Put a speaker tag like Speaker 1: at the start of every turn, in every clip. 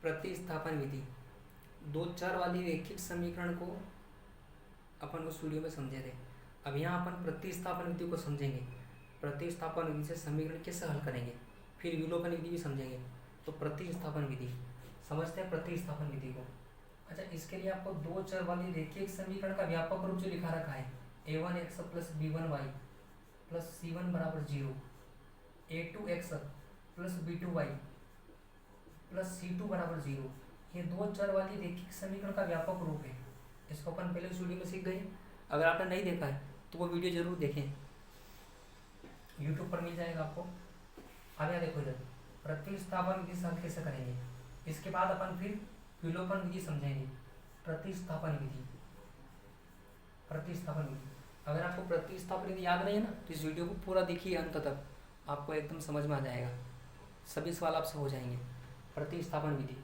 Speaker 1: प्रतिस्थापन विधि, दो चर वाली रैखिक समीकरण को अपन उस वीडियो में समझे थे। अब यहाँ अपन प्रतिस्थापन विधि को समझेंगे। प्रतिस्थापन विधि से समीकरण कैसे हल करेंगे, फिर विलोपन विधि भी समझेंगे। तो प्रतिस्थापन विधि समझते हैं, प्रतिस्थापन विधि को। अच्छा, इसके लिए आपको दो चर वाली रैखिक समीकरण का व्यापक रूप जो लिखा रखा है, a1x plus b1y plus c1 बराबर 0, a2x plus b2y plus c2 बराबर 0, ये दो चर वाली रैखिक समीकरण का व्यापक रूप है। इसको अपन पहले उस वीडियो में सीख गए। अगर आपने नहीं देखा है तो वो वीडियो जरूर देखें, यूट्यूब पर मिल जाएगा आपको। अब यहाँ देखो, इधर प्रतिस्थापन विधि से हल कैसे करेंगे, इसके बाद अपन फिर विलोपन विधि समझेंगे। प्रतिस्थापन विधि, प्रतिस्थापन विधि। अगर आपको प्रतिस्थापन विधि याद नहीं है ना, तो इस वीडियो को पूरा देखिए अंत तक, आपको एकदम समझ में आ जाएगा, सभी सवाल आपसे हो जाएंगे। प्रतिस्थापन विधि,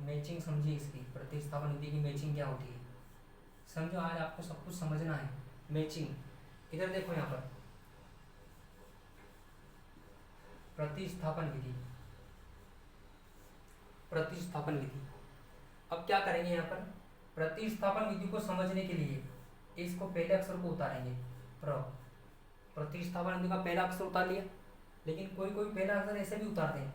Speaker 1: मैचिंग समझिए इसकी। प्रतिस्थापन विधि की मैचिंग क्या होती है समझो, आज आपको सब कुछ समझना है। मैचिंग, इधर देखो यहाँ पर प्रतिस्थापन विधि, प्रतिस्थापन विधि। अब क्या करेंगे यहाँ पर, प्रतिस्थापन विधि को समझने के लिए इसको पहले अक्षर को उतारेंगे, प्रतिस्थापन विधि का पहला अक्षर उतार लिया। लेकिन कोई कोई पहला अक्षर ऐसे भी उतारते हैं,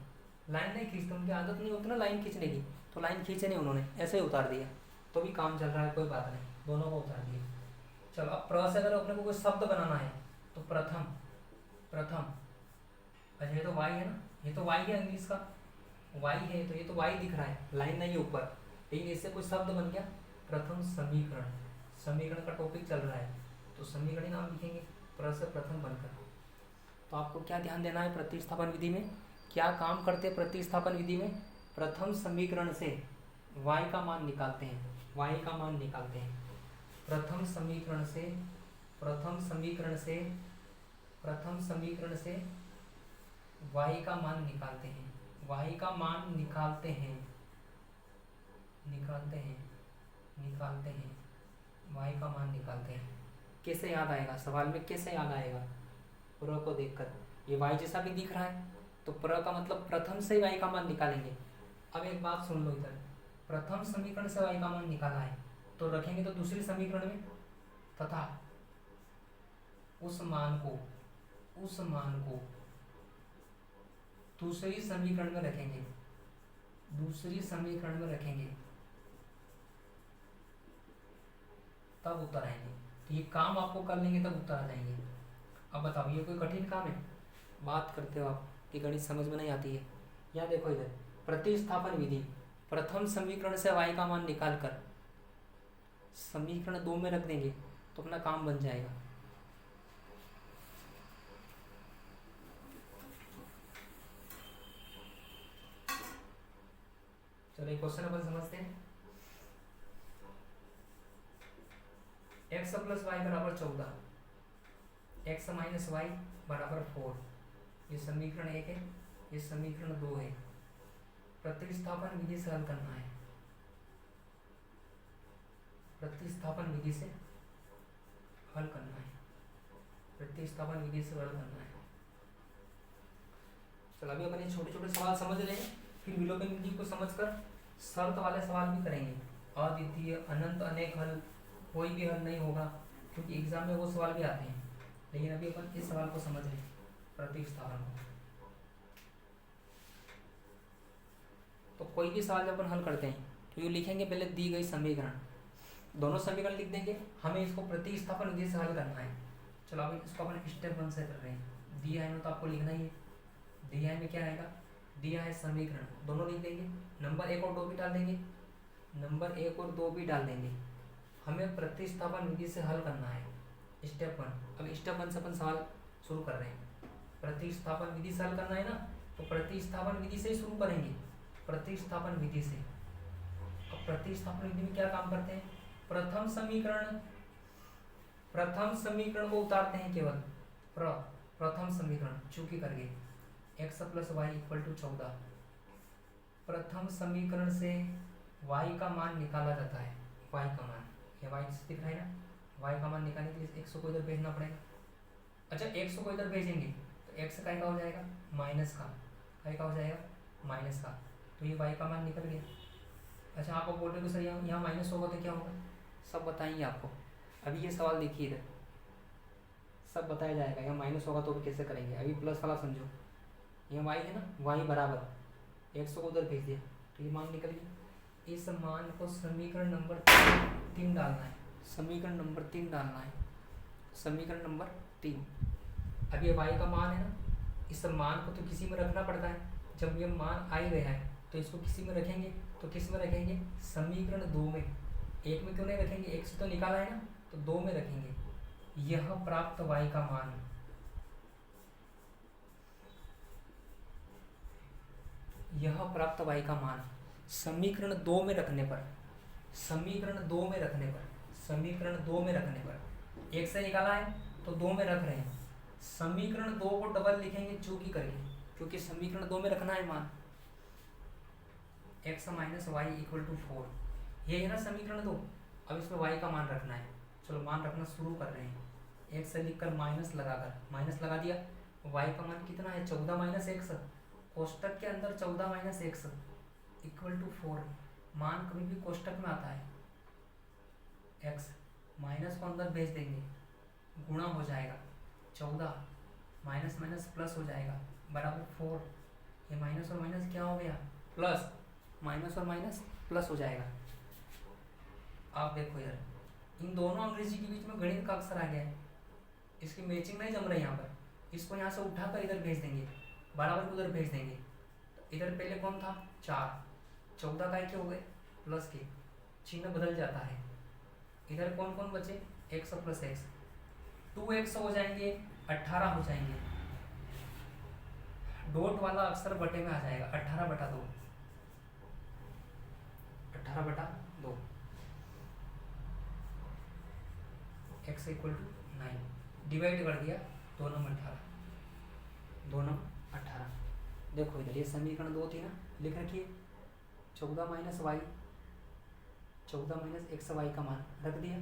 Speaker 1: लाइन नहीं खींचते, उनकी आदत नहीं होती ना लाइन खींचने की, तो लाइन खींचे नहीं उन्होंने, ऐसे ही उतार दिया, तो भी काम चल रहा है, कोई बात नहीं, दोनों को उतार दिया। चलो, अब प्र से अगर अपने को कोई शब्द बनाना है तो प्रथम, प्रथम। अच्छा, ये तो वाई है ना, ये तो वाई है इंग्लिश का, वाई है, तो ये तो वाई दिख रहा है, लाइन नहीं है ऊपर, लेकिन इससे कोई शब्द बन गया प्रथम समीकरण। समीकरण का टॉपिक चल रहा है तो समीकरण नाम लिखेंगे प्र से प्रथम बनकर। तो आपको क्या ध्यान देना है, प्रतिस्थापन विधि में क्या काम करते हैं। प्रतिस्थापन विधि में प्रथम समीकरण से y का मान निकालते हैं, y का मान निकालते हैं। प्रथम समीकरण से, प्रथम समीकरण से, प्रथम समीकरण से y का मान निकालते हैं, y का मान निकालते हैं, निकालते हैं, निकालते हैं, y का मान निकालते हैं। कैसे याद आएगा, सवाल में कैसे याद आएगा, प्र को देखकर, ये y जैसा भी दिख रहा है तो प्र का मतलब प्रथम से y का मान निकालेंगे। अब एक बात सुन लो, इधर प्रथम समीकरण से y का मान निकाला है तो रखेंगे तो दूसरे समीकरण में, तथा उस मान को, उस मान को दूसरी समीकरण में रखेंगे, दूसरी समीकरण में रखेंगे, तब उत्तर आएंगे। तो ये काम आपको कर लेंगे तब उत्तर आ जाएंगे। अब बताओ, ये कोई कठिन काम है, बात करते हो आप कि गणित समझ में नहीं आती है। यहाँ देखो, इधर प्रतिस्थापन विधि, प्रथम समीकरण से y का मान निकालकर समीकरण 2 में रख देंगे तो अपना काम बन जाएगा। चलो एक क्वेश्चन अपन समझते हैं। x प्लस वाई बराबर 14, x माइनस वाई बराबर 4, ये समीकरण 1 है, ये समीकरण 2 है। प्रतिस्थापन विधि से हल करना है, प्रतिस्थापन विधि से हल करना है, प्रतिस्थापन विधि से हल करना है। चलो अभी अपन ये छोटे छोटे सवाल समझ रहे हैं, फिर विलोपन विधि को समझकर शर्त वाले सवाल भी करेंगे। अद्वितीय, अनंत, अनेक हल, कोई भी हल नहीं होगा, क्योंकि एग्जाम में वो सवाल भी आते हैं। लेकिन अभी अपन इस सवाल को समझ रहे हैं, प्रतिस्थापन को। तो कोई भी सवाल जब अपन हल करते हैं तो ये लिखेंगे पहले दी गई समीकरण, दोनों समीकरण लिख देंगे, हमें इसको प्रतिस्थापन विधि से हल करना है। चलो अभी इसको अपन स्टेप 1 से कर रहे हैं। दिया है तो आपको लिखना ही है, दिया है में क्या आएगा, दिया है समीकरण, दोनों लिख देंगे, नंबर 1 और 2 भी डाल देंगे, नंबर 1 और 2 भी डाल देंगे। हमें प्रतिस्थापन विधि से हल करना है, स्टेप 1। अब स्टेप 1 से अपन सवाल शुरू कर रहे हैं। प्रतिस्थापन विधि से हल करना है ना, तो प्रतिस्थापन विधि से ही शुरू करेंगे, प्रतिस्थापन विधि से। अब प्रतिस्थापन विधि में क्या काम करते हैं, प्रथम समीकरण, प्रथम समीकरण को उतारते हैं केवल, प्रथम समीकरण चूंकि करके x plus Y equal to 14, प्रथम समीकरण से y का मान निकाला जाता है, y का मान, ये y दिख रहा है ना, y का मान निकालने के लिए x को इधर भेजना पड़ेगा। अच्छा, x को इधर भेजेंगे तो x का हो जाएगा माइनस का, का हो जाएगा माइनस का, तो ये y का मान निकल गया। अच्छा आप बोल रहे हो सर यहाँ माइनस होगा तो क्या होगा, सब बताएंगे आपको। अभी ये सवाल देखिए इधर सब बताया जाएगा। यहाँ माइनस होगा तो भी कैसे करेंगे, अभी प्लस वाला समझो। यहाँ y है ना, y बराबर 100 को उधर भेज दिया तो ये मान निकल गया। इस मान को समीकरण नंबर 3 डालना है, समीकरण नंबर 3 डालना है, समीकरण नंबर 3। अब ये y का मान है ना, इस मान को तो किसी में रखना पड़ता है। जब ये मान आ ही गया है तो इसको किसी में रखेंगे, तो किस में रखेंगे, समीकरण 2 में। एक में क्यों नहीं रखेंगे, एक से तो निकाला है ना, तो 2 में रखेंगे। यह प्राप्त y का मान, यह प्राप्त y का मान समीकरण 2 में रखने पर, समीकरण 2 में रखने पर, समीकरण 2 में रखने पर, एक से निकाला है तो 2 में रख रहे हैं। समीकरण 2 को डबल लिखेंगे चूकी करके, क्योंकि समीकरण 2 में रखना है मान। x minus Y equal to 4, ये है ना समीकरण 2। अब इसमें y का मान रखना है। चलो मान रखना शुरू कर रहे हैं। x से लिखकर माइनस लगाकर, माइनस लगा दिया। y का मान कितना है, 14 माइनस एक्स, कोष्टक के अंदर 14 माइनस एक्स इक्वल टू 4। मान कभी भी कोष्टक में आता है। x माइनस को अंदर भेज देंगे, गुणा हो जाएगा 14 माइनस माइनस प्लस हो जाएगा बराबर 4। ये माइनस और माइनस क्या हो गया, प्लस, माइनस और माइनस प्लस हो जाएगा। आप देखो यार, इन दोनों अंग्रेजी के बीच में गणित का अक्षर आ गया है, इसकी मैचिंग नहीं जम रही यहाँ पर। इसको यहाँ से उठाकर इधर भेज देंगे, बराबर को उधर भेज देंगे। तो इधर पहले कौन था, 4, 14 का क्या हो गए प्लस के, चिन्ह बदल जाता है। इधर कौन कौन बचे, एक्स प्लस एक्स, 2x हो जाएंगे, 18 हो जाएंगे। डॉट वाला अक्षर बटे में आ जाएगा, 18 बटा 2, 18 बटा 2, x इक्वल टू 9। डिवाइड कर दिया, 2 नम 18, 2 नम 18। देखो इधर ये समीकरण 2 थी ना, लिख रखिए 14 minus Y, 14 minus X Y का मान रख दिया,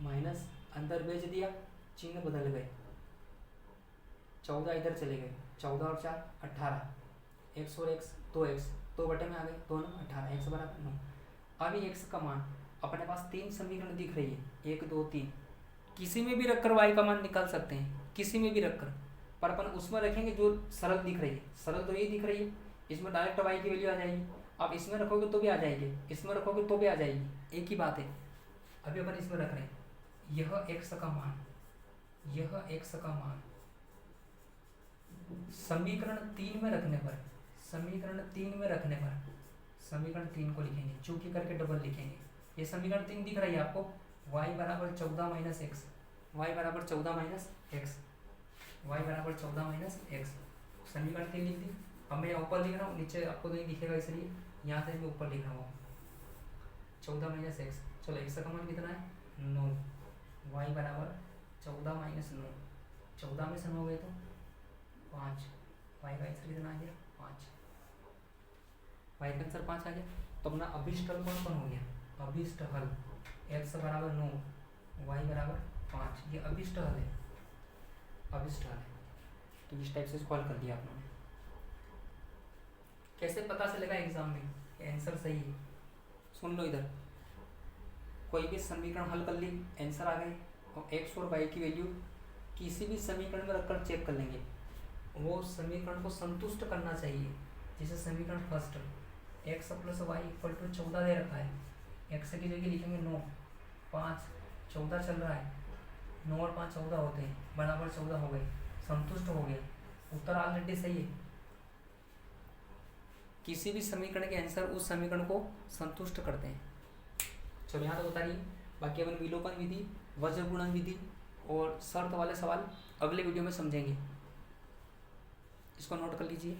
Speaker 1: माइनस अंदर भेज दिया, चिन्ह बदल गए, 14 इधर चले गए, 14 और 4 18, x और x 2x, 2 बटे में आ गए, 2 नम 18, x बराबर 9। अभी x का मान अपने पास 3 समीकरण दिख रही है, 1 2 3, किसी में भी रखकर y का मान निकाल सकते हैं, किसी में भी रखकर, पर अपन उसमें रखेंगे जो सरल दिख रही है। सरल तो ये दिख रही है, इसमें डायरेक्ट y की वैल्यू आ जाएगी। आप इसमें रखोगे तो भी आ जाएगी, इसमें रखोगे तो भी आ जाएगी, एक ही बात है। अभी अपन इसमें रख रहे हैं, यह x का मान, यह x का मान समीकरण 3 में रखने पर, समीकरण 3 में रखने पर, समीकरण 3 को लिखेंगे, चूंकि करके डबल लिखेंगे। ये समीकरण 3 दिख रही है आपको, y बराबर 14 माइनस एक्स, वाई बराबर 14 माइनस एक्स, वाई बराबर 14 माइनस एक्स, समीकरण 3 लिख दी। अब मैं ऊपर लिख रहा हूँ, नीचे आपको नहीं दिखेगा इसलिए यहाँ से मैं ऊपर लिख रहा हूँ 14 माइनस एक्स। चलो एक्स का मान कितना है 9, वाई बराबर 14 माइनस 9, 14 में से 9 गए तो 5, वाई का आंसर कितना आ गया 5, वाई का आंसर 5 आ गया। तो अपना अभिष्ट हल कौन कौन हो गया, अभिष्ट हल एक्स बराबर 9, वाई बराबर 5, ये अभिष्ट हल है, अभिष्ट हल है। तो इस टाइप से इसको हल कर दिया आपने। कैसे पता चलेगा एग्जाम में आंसर सही है, सुन लो इधर, कोई भी समीकरण हल कर ली, आंसर आ गए, और एक्स और वाई की वैल्यू किसी भी समीकरण में रखकर चेक कर लेंगे, वो समीकरण को संतुष्ट करना चाहिए। जैसे समीकरण first, X plus Y equal to 14 दे रखा है, एक्स की जगह लिखेंगे 9, 5 14 चल रहा है, 9 और 5 14 होते हैं, बराबर 14 हो गए, संतुष्ट हो गया, उत्तर ऑलरेडी सही है। किसी भी समीकरण के आंसर उस समीकरण को संतुष्ट करते हैं। चलो यहाँ तक उतारिए, बाकी अपन विलोपन विधि, वज्र गुणन विधि और शर्त वाले सवाल अगले वीडियो में समझेंगे, इसको नोट कर लीजिए।